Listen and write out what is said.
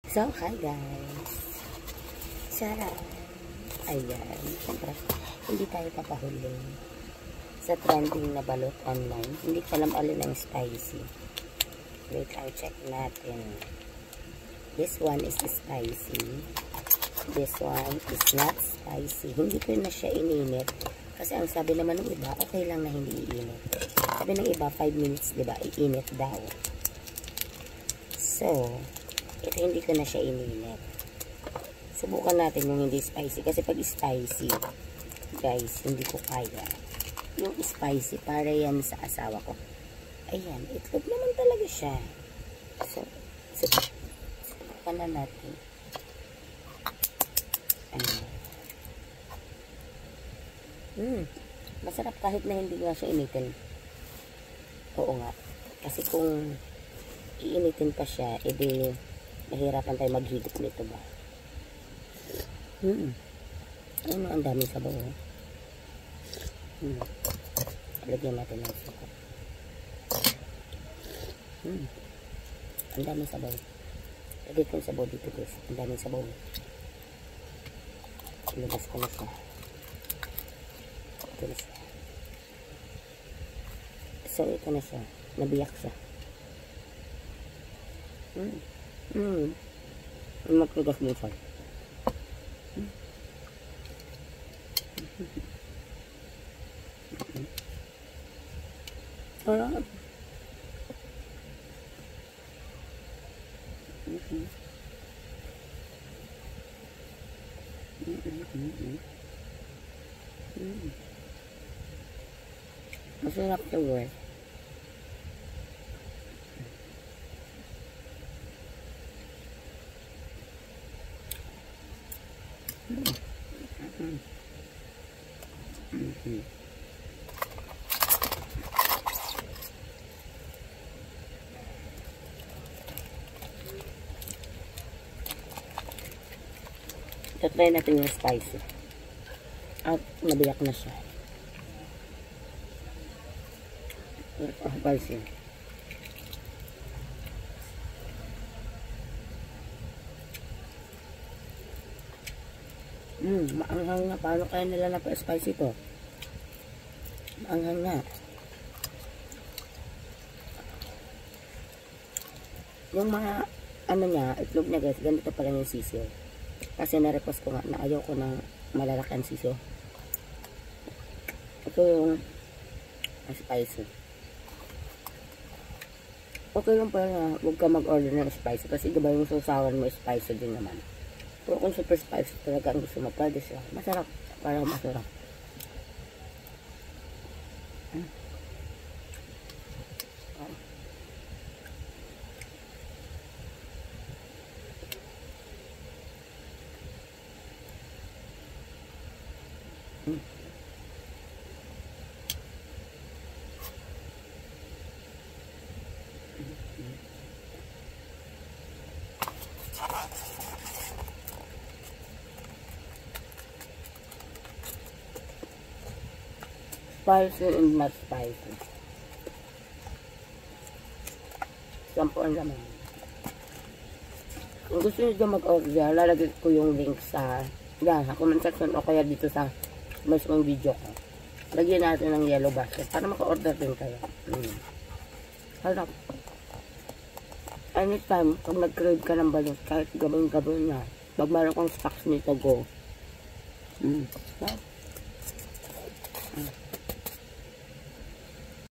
So, hi guys. Sarap. Ayan. Siyempre, hindi tayo papahuli sa trending na balot online. Hindi ko alam alin ang spicy. Wait, I'll check natin. This one is spicy. This one is not spicy. Hindi ko na siya ininit. Kasi ang sabi naman ng iba, okay lang na hindi iinit. Sabi ng iba, 5 minutes, diba? Iinit daw. So, ito hindi ko na siya ininit. Subukan natin yung hindi spicy. Kasi pag spicy, guys, hindi ko kaya. Yung spicy, para yan sa asawa ko. Ayan, itlog naman talaga siya. So, subukan na natin. Ayan. Masarap kahit na hindi nga siya initin. Oo nga. Kasi kung iinitin pa siya, edi mahirapan tayo maghigop nito ba. Ano, ang daming sabaw. Lagyan natin ng suka. Ang daming sabaw. Lagyan ko yung sabaw dito guys. Ang daming sabaw. Ilabas ko na siya. Ito na siya. So, ito na siya. Nabiyak siya. Magtigas mo siya. Sarap. Masarap siya guys. Try natin yung spicy. At nabiyak na siya. Spicy. Maanghang na. Paano kaya nila na pa-spicy to? Maanghang na. Yung mga ano niya, itlog niya guys, ganito pala yung sisiyo. Kasi na-request ko nga na ayaw ko ng malalaki ang sisiyo. Ito yung spicy. Okay lang pala na huwag ka mag-order ng spicy kasi diba yung sausawan mo spicy din naman. Pero kung super spicy talaga ang gusto mo, pwede siya. Masarap. Parang masarap. Spicy and not spicy. Sampo ang laman. Kung gusto nyo dyan mag-order, lalagay ko yung link sa comment section o kaya dito sa mismong video ko. Lagyan natin ng yellow basket para maka-order din kayo. Harap. Anytime, kung nag-crave ka ng balot, kahit gabing-gabing na, pag meron kong stocks nito, go.